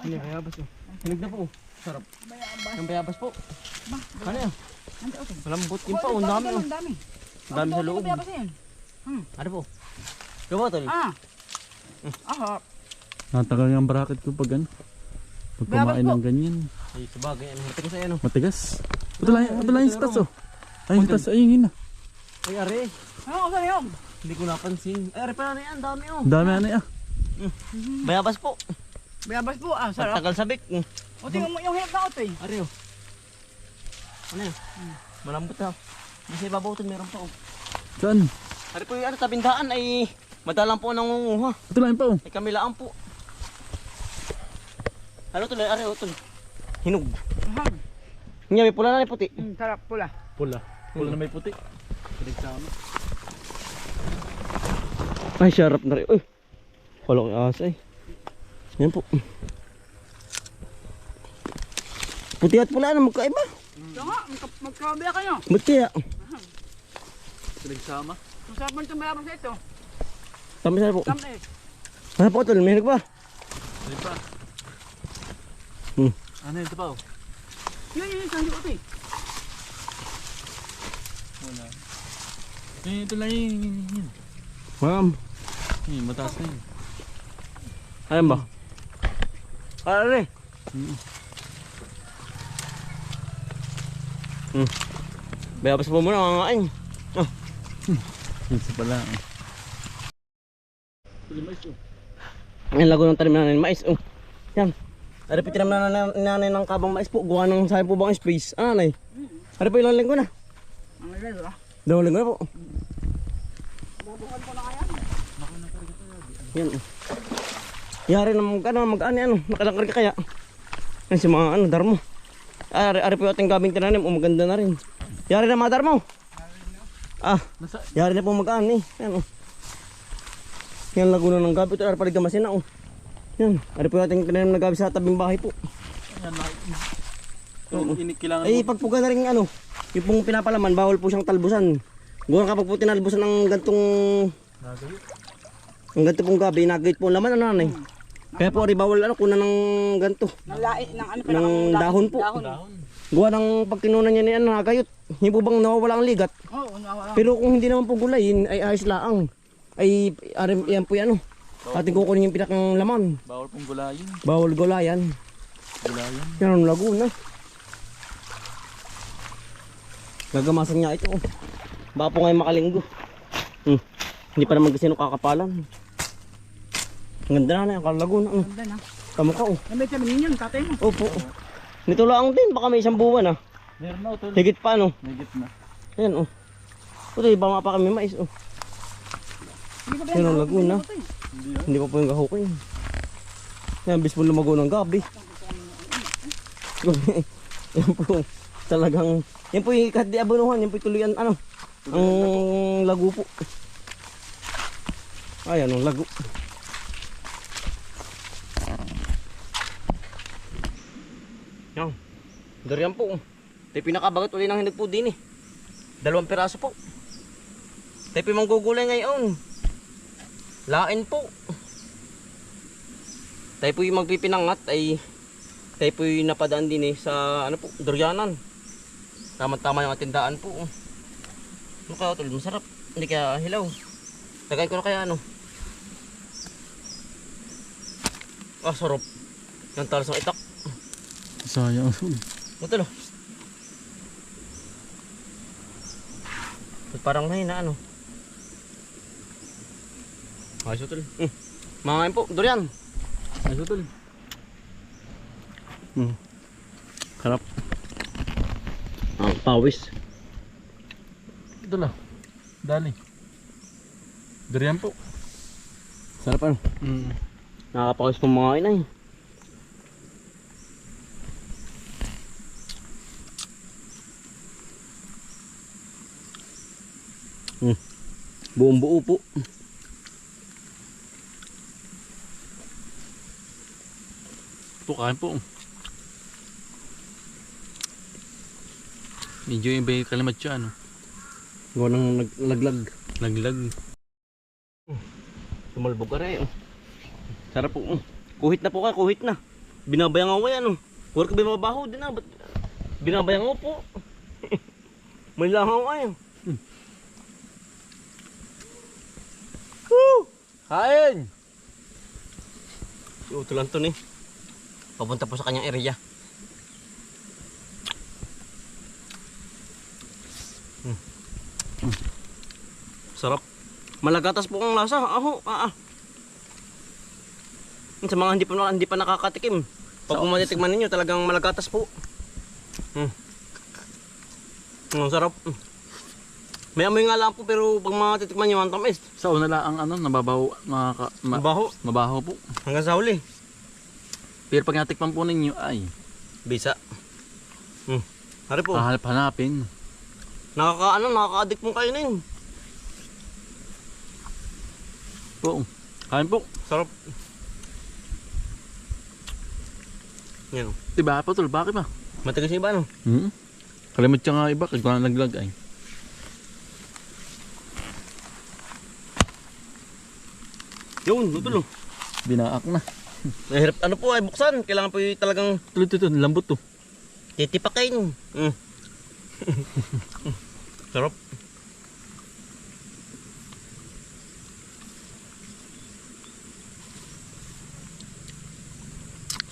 Hindi, bayabas oh. Hinig na po oh. Sarap. Ang bayabas po. Ano yan? Malambot yun pa oh. Ang dami oh. Ang dami. Ang dami sa loob. Bayabas yan. Ano po? Gawa tol. Aha. Natagal yung bracket ko pag ano. Pag kumain ng ganyan. Ay, sabagay. Ano, matigas ay ano. Matigas. Ito lang yung stas oh. Ayun yung stas. Ayun yun na. Ay, are. Ano ka yun? Hindi ko napansin. Ay, are pala na yan. Dami oh. Dami ano ah. Bayabas po. Bayabas po. Sarap. Tagal sabik. O tingnan mo yung hirap na ito eh. Are oh. Ano yun? Malambot ha. Kasi ibabaw ito meron pa oh. Saan? Are po yung ano, tabindahan ay madalang po nangunguha. Ito lang po. Ay kamilaan po. Ano ito? Are oh ito. Hinog. Nga may pula na may puti. Sarap pula. Pula. Pula na may puti. Pinagsama. Ay, sarap na rin. Uy, wala kang asa eh. Yan po. Puti at pula na magkaiba. Ito nga, magkabiya kayo. Ba't kaya? Pinagsama. Masarap mo itong bayabas ito. Tama sana po. Tama eh. Ano po tol? May hinog ba? Ano pa? Ano ito pa oh? Yun, sandi ko ito eh. Wala. Ito lang yun. Ma'am. Mataas na yun. Ayan ba? Ano rin? Bayabas po muna mga kain. Isa pala. Ang lago ng tanim na ng mais. Oh. Yan. Ari po tinam na nanay ng kabang mais po. Gawa ng sabi po bang space. Ah, nanay. Ari po ilang linggo na. Ang lalo ah. 2 linggo na po. Babukan ko na kaya. Yan. Yari na mag-ani ano. Nakalangkar ka kaya. Yan si mga ano, darmo. Ari po yung ating gabing tinanim. Maganda na rin. Yari na mga darmo. Ah, yari na po mag-ani. Yan oh. Yan lagunan ng gabi. Ito ari paligamasin na oh. Yan. Ari po yung ating tinanim na gabi sa tabing bahay po. Kailangan Ay pagpuga na rin ano. Yung pong pinapalaman, bawal po siyang talbusan. Gawin kapag po tinalbusan ng gantong ang ganito pong gabi, nagayit po ang laman ano nanay. Kaya po ari bawal ano kunan ng ganto. Nalait ng ano pa Ng dahon po. Gawa ng pag kinunan niya ni ano nagayot. Hindi po bang nawawala ang ligat? Oo, nawala. Pero kung hindi naman po gulayin ay ayos laang. Ay yan po yan ano. Ating kukunin yung pinakang laman. bawal pong gulayin. Bawal gulayan. Gulayin. Yan ang Laguna. Gagamasan niya ito. Oh. Baka po ngayon makalinggo. Hindi pa naman kasi kakapalan. Ang ganda na yan, Laguna. Ganda na. Tama ka oh. May sabihin yun, tatay mo. Opo. Nito lang din, baka may 1 buwan ah. Meron na ito. Higit pa no. Higit na. Ayan oh. Ito iba nga pa kami mais oh. Yan ang Laguna. Hindi pa po yung gahukay. Yan, bis po lumago ng gabi. Yan po. Talagang, yan po yung kahit di abunuhan, yan po yung tuluyan ano. Ang lago po. Ayan ang lago. Yan. Durian po. Ito yung pinakabagat uli ng hinog po din eh. 2 piraso po. Ito yung manggugulay ngayon. Lain po. Tayo po yung magpipinangat ay tayo po yung napadaan din eh sa ano po, durianan. Tama-tama yung atindaan po. Ano kaya tol? Masarap. Hindi kaya hilaw. Tagay ko na kaya ano. Ah, sarap. Yung talas ng itak. Sayang. Ito lo. Parang mahina ano. Ayos tol. Mangain po, durian. Ayos ito. Harap. Ang pawis. Ito lang. Dali. Durian po. Sarap ano. Nakakapawis po mga inay. Buong buo po. Po, kain po. Medyo yung bay kalimat siya, ano? Gawa ng laglag. Laglag. Sumalbog ka rin. Sarap po. Kuhit na po ka, kuhit na. Binabayang ako yan, Work bimabaho din, Ba't binabayang ako po? May langaw ay. Woo! Kain! Si Utol Anton, papunta po sa kanyang area. Sarap. Malagatas po ang lasa. Sa mga hindi pa nakakatikim. Pag matitikman ninyo, talagang malagatas po. Ang sarap. May amoy nga lang po, pero pag matitikman nyo, ang tamis. Sa una lang ang mababaho, Mabaho. mabaho po. Hanggang sa huli. Pero pag natikman po ninyo ay Bisa. Hari po. hanapin. Nakaka-addict pong kainin. Po. Kain po. Sarap. Yan. Diba pa tol, bakit ba? Matigas yung iba, Kalimut siya nga iba, kaya ko na naglag ay. Yun, Utol. Binaak na. Mahirap po ay buksan. Kailangan po yung talagang Tuloy, lambot to. titipakin. Sarap.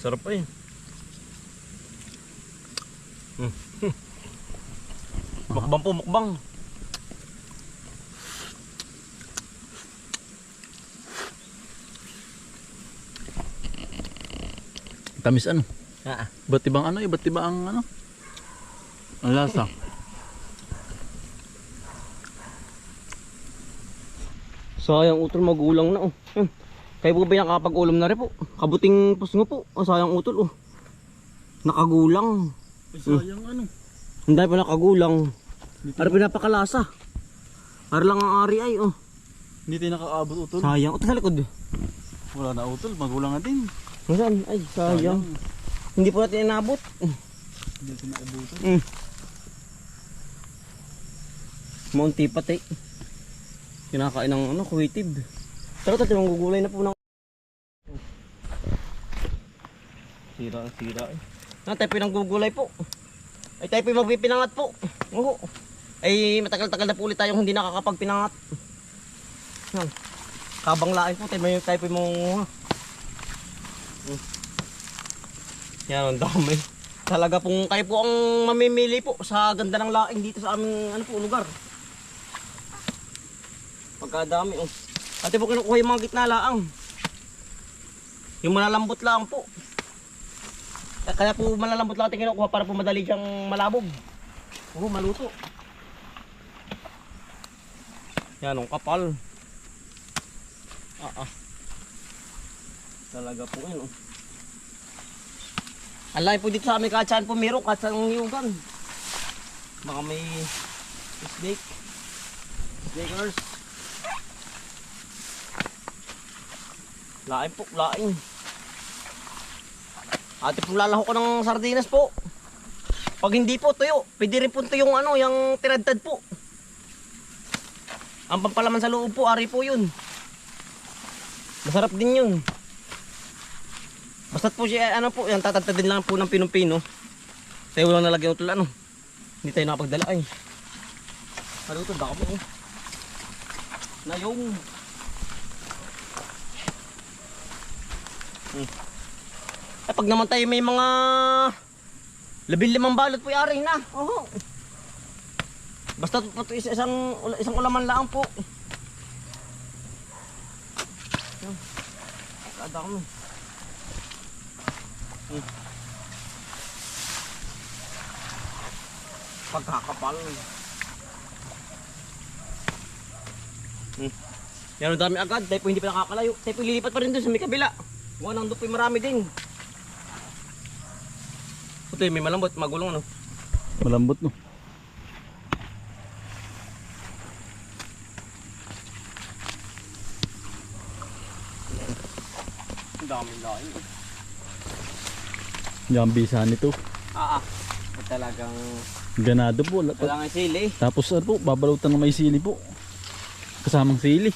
Sarap pa Mukbang po, mukbang. Tamis ano? Ah. Ba't ibang ano? Iba't iba ang ano? Ang lasa. Sayang Utol, magulang na Kayo po ba yung nakapag-ulam na rin po? Kabuting pusngo po. Sayang Utol Nakagulang. Sayang ano? Hindi pa nakagulang. Ari pinapakalasa. Ari lang ang ari ay Hindi tayo nakakaabot utol. Sayang. Utol sa likod. Wala na utol, magulang na din. Nasaan? Ay sayang. Hindi po natin inabot. Hindi tayo nakaabutan. Maunti pati. Kinakain ng kuwitib. Pero tayo manggugulay na po ng sira. Tayo pinanggugulay po. Ay tayo magpipinangat po. Oo. Ay matagal-tagal na po ulit tayong hindi nakakapagpinangat. Kabang lain po tayo po mong yan ang dami. Talaga pong kayo po ang mamimili po sa ganda ng laing dito sa aming lugar. Pagkadami Ate po kinukuha yung mga gitna laang. Yung malalambot lang po. Kaya po malalambot lang natin kinukuha para po madali siyang malabog. Maluto. Yan ang kapal. Talaga po yun Ang laki po dito sa amin kahit saan po meron, kahit saan niyugan. Baka may snakers. Lain po, lain. Ate po lalaho ko ng sardinas po. Pag hindi po tuyo, pwede rin po tuyong yung tinadtad po. Ang pampalaman sa loob po, ari po yun. Masarap din yun. Basta't po siya, yan tatadtadin lang po ng pinong-pino. Tayo lang nalagyan utol Hindi tayo nakapagdala ay. Maluto, baka po na yung pag naman tayo may mga 15 balot po yari na. Basta po isang ulaman lang po. Kada kami. Pagkakapal. Yan ang dami agad. Tayo po hindi pa nakakalayo. Tayo po lilipat pa rin dun sa may kabila. Nang doon po marami din. Ito may malambot, magulong Malambot no. Ang daming lain. Yung bisa nito. Talagang Ganado po. kailangan sili. Tapos po, babalutan ng may sili po. Kasamang sili.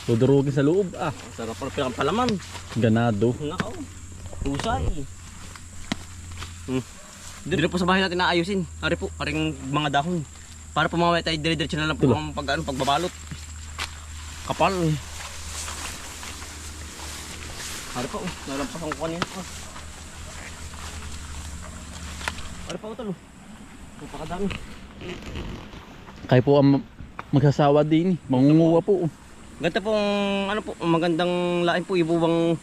Tudurugin sa loob. Sarap pa palaman. Ganado. Nako. Husay. Dito po sa bahay natin naayusin. Ari po, aring mga dahon. Para po mamaya tayo dire-diretso na lang po ang pagbabalot. Kapal. Ari po, nalampas ang kanina. Ari po, talo. Napakadami. Kayo po ang magsasawa din. Mangunguha po. Ganda pong ano po, magandang lain po, ibubang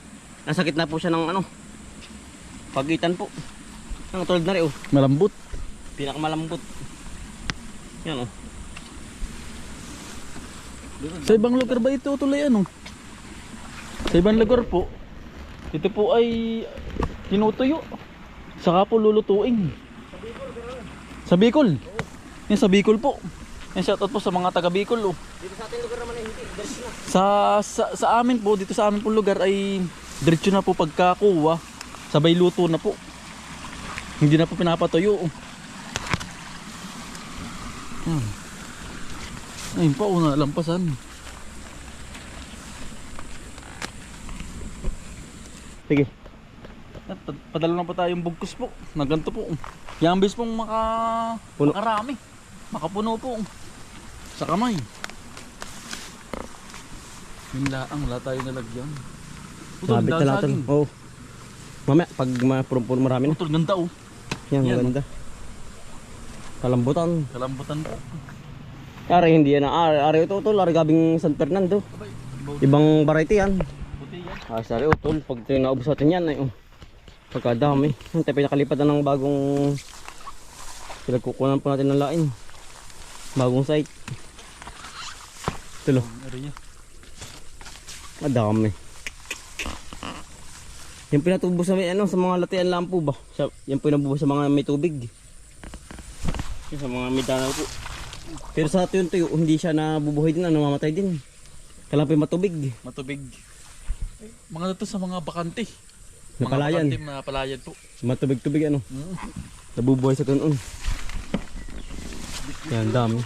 nasa gitna po siya ng ano, pagitan po. Ang tulad na rin oh, Malambot. pinakamalambot. Yan oh. Sa ibang lugar ba ito tuloy ano? Sa ibang lugar po, ito po ay tinutuyo. Saka po lulutuin. Sa Bicol. Yan sa Bicol po. Yan shoutout po sa mga taga Bicol oh. Dito sa ating lugar naman ay hindi, diretso na. Sa amin po, dito sa amin po lugar ay diretso na po pagkakuha. Sabay luto na po. Hindi na po pinapatuyo oh. Ayun pa oh, nalampasan. Sige. Padala na po tayong bugkos po. Na ganito po. Yung bis pong Puno. makarami. Makapuno po. Sa kamay. Yung laang, wala tayo nalagyan. Putol, Sabit na dahil natin. saging. Oo. Mamaya, pag mapurong-purong marami na. Putol, ganda oh. Yan, Yan, maganda. Kalambutan. Kalambutan po. Ari, hindi yan. Ari ito, utol. Ari gabing San Fernando. Ibang variety yan. Puti yan. Ari utol. Pag naubos natin yan, ay, oh. Pagkadami. Yan, tayo pinakalipat na ng bagong pinagkukunan po natin ng lain. Bagong site. Tulo. Ari yan. Madami. Yung pinatubo sa may ano, sa mga latian lang po ba? Yung pinabubo sa mga may tubig. Yung sa mga may danaw po. Pero sa tuyo, hindi siya nabubuhay din, namamatay din. Kailangan pa matubig. Matubig. Mga ito sa mga bakante. Napalayan. Mga bakante, mga palayan po. Matubig-tubig ano. Nabubuhay sa tunon. Yan, dami.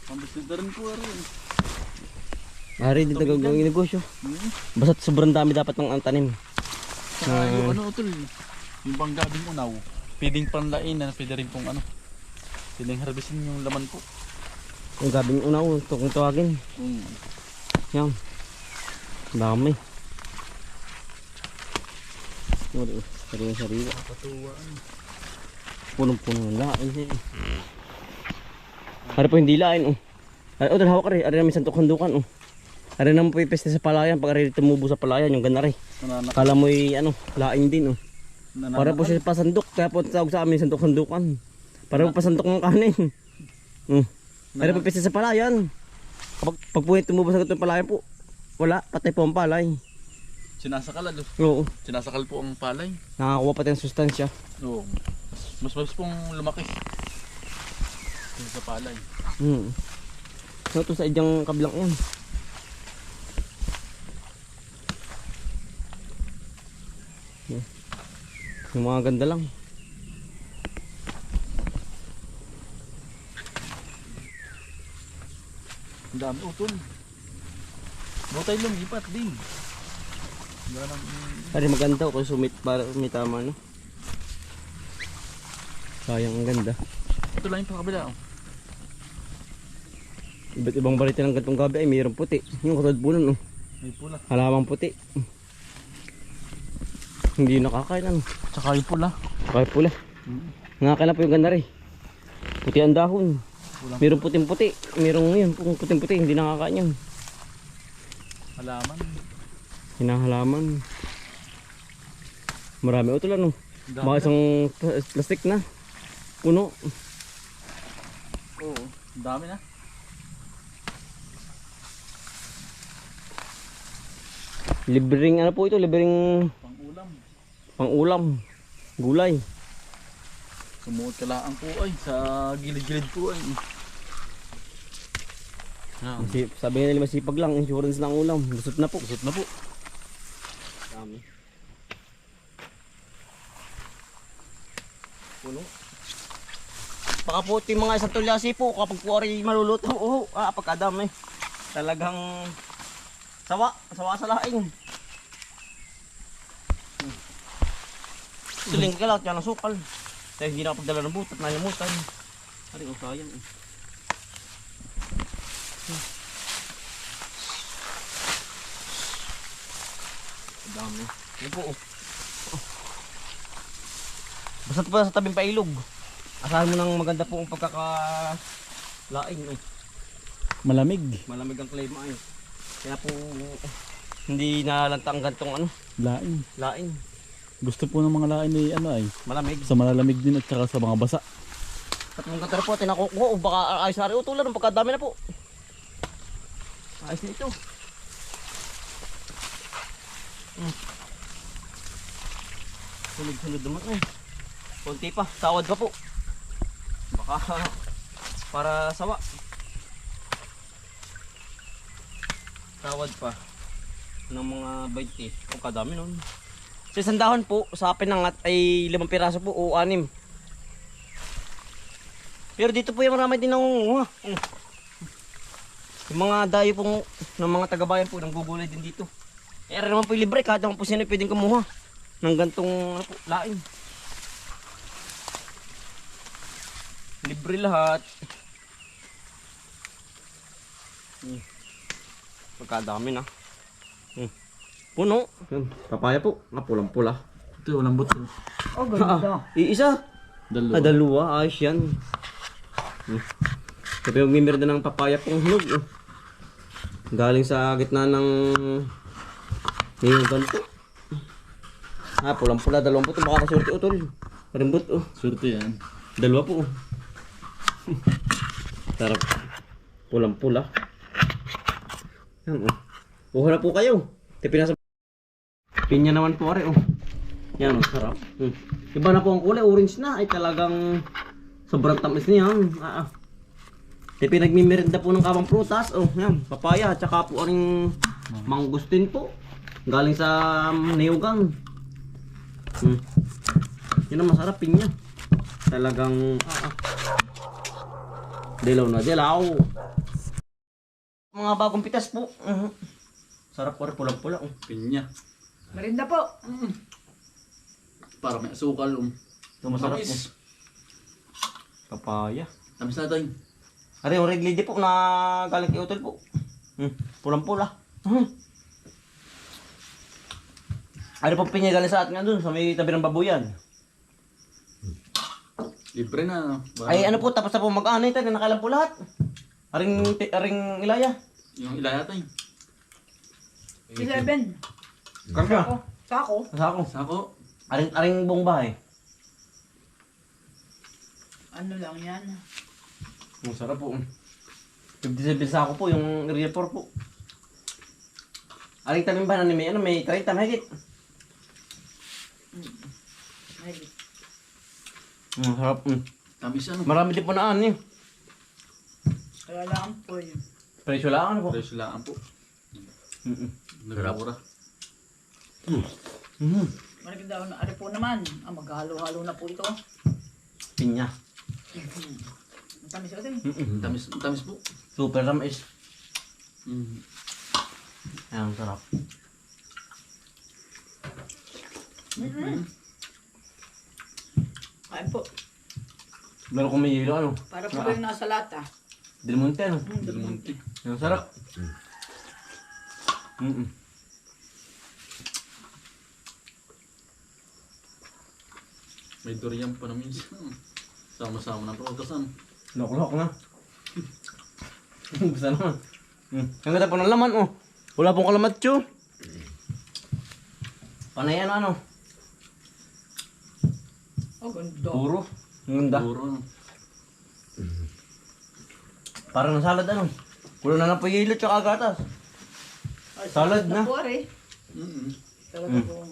Pambisita rin po rin. Ari, dito gagawin negosyo. Basta sobrang dami dapat ng tanim. Saka yung ano tol, yung panggabing unaw, pwedeng panlain na pwede rin pong ano, pwedeng harbisin yung laman po. Yung gabing unaw, ito kung tawagin. Yan. Dami. Sariwa. Patuwaan. Punong-puno ng lain siya. Ari po hindi lain oh. Ari, hawak ka rin. Ari namin santok handukan oh. Ari naman po ipeste sa palayan. Pag ari tumubo sa palayan, yung gana rin. Kala mo'y ano, lain din oh. Para po siya pasandok. Kaya po tawag sa amin santok handukan. Para po pasandok ng kanin. Ari po ipeste sa palayan. Kapag po tumubo sa gatong palayan po, wala, patay po ang palay. Sinasakal alo. Oo. Sinasakal po ang palay. Nakakuha pati ang sustansya. Oo. Mas pong lumaki. Sa palay. So ito sa idyang kabilang yan. Yung mga ganda lang. Ang dami utol. Butay lumipat din. Pari maganda kung sumit para may tama no. Sayang ang ganda. Ito lang yung pakabila oh. Iba't ibang variety ng gantong gabi ay mayroong puti. Yung katulad po nun oh. May pula. Halamang puti. Hindi nakakain ano. Tsaka yung pula. Kahit pula. Nakakain na po yung ganda rin. Puti ang dahon. Mayroong puting puti. Mayroong yun. Puting puti. Hindi nakakain yun. Halaman. Hinahalaman. Marami o tulad no. Baka isang plastic na. Puno. Oo. Dami na. Libreng ano po ito. Libreng Pang-ulam. pang-ulam. Gulay. Sumuot ka lang po ay sa gilid-gilid po ay. Sabi nga nila masipag lang. Insurance ng ulam. Busot na po. Busot na po. Dami. Puno. Baka po ito yung mga isang tulyasi po kapag po rin maluluto. Oo, pagkadami. Talagang sawa sa laing. Suling ka lang, kaya ng sukal. Dahil hindi nakapagdala ng butat, nalimutan. Ari, oh, sayang eh. Dami. Yan po, oh. Basta pa sa tabing pailog. Asahan mo ng maganda po ang pagkakalaing. Oh. Malamig. Malamig ang klima eh. Kaya po hindi nalantang gantong ano, Laing. laing. Gusto po ng mga laing ni ano ay Malamig. sa malalamig din at saka sa mga basa. At mga katara po, tinakukuha. O baka ayos na rin utulan. Pagkadami na po. Ayos nito. Sunod-sunod naman eh. Kunti pa. Tawad pa po. Baka para sawa. Tawad pa. Ng mga 20. O kadami nun. Sa isang dahon po, sa pinangat ay 5 piraso po o 6. Pero dito po yung marami din nangunguha. Yung mga dayo pong ng mga taga-bayan po, nanggugulay din dito. Eh naman po yung libre, kahit naman po sino pwedeng kumuha ng gantong ano po, laing. Libre lahat. Pagkadami na. Puno. Papaya po, pulang-pula. Ito, walang buto. Oh, ganda. Iisa. Dalawa. Dalawa, ayos yan. Sabi yung mimirda ng papaya pong hinog. Galing sa gitna ng niyugan po. Pulang-pula, 2 po. Baka kasurti utol. Parimbot oh. Surti yan. 2 po. Sarap. Pulang-pula. Yan oh. Kuha na po kayo. Tipin na sa pinya naman po are oh. Yan oh, sarap. Iba na po ang kulay, orange na. Ay talagang sobrang tamis niya. Tipin nagmimirinda po ng kabang prutas. Oh, yan, papaya, tsaka po aring mangustin po. Galing sa niyugang. Yan ang masarap pinya. Talagang dilaw na dilaw. Mga bagong pitas po. Sarap po rin pulang-pula. Pinya. Merinda po. Para may asukal. Ito masarap po. Tamis. Papaya. Tamis natin. Ari, yung red lady po na galing kay Utol po. Pulang-pula. Ari po pinya galing sa atin nga dun, sa may tabi ng babuyan. Libre na. Ay ano po, tapos na po mag-anay tayo, nakailan po lahat. Aring ilaya. Yung ilaya tayo. 11. Karga. Sako. Sako. Sako. Aring buong bahay. Ano lang yan? Masarap po. 57 sako po, yung area 4 po. Aring tabi ba na may, may 30 mahigit. Mahigit. Masarap. Tamis ano. Marami din po na ani. Kaya lang po yun. Presyo lang ano po. Presyo lang po. Nagmura. Marami daw na ari po naman. Maghalo-halo na po ito. Pinya. Ang tamis ito eh. Tamis po. Super tamis. Ayan, sarap. Kain po. Meron kong may hilo ano. Para po yung nasa lata. Del Monte ano. Del Monte. Ang sarap. May durian pa namin. Sama-sama na prutas ano. Lok-lok na. Gusto naman. Ang ganda po ng laman oh. Wala pong kalamatso. Panay ano. Oh, ganda. Puro. Ang ganda. Puro ano. Parang salad ano. Kulo na lang po yung hilo tsaka gatas. Ay, Salad na. po ari. Mm-hmm. Talaga po.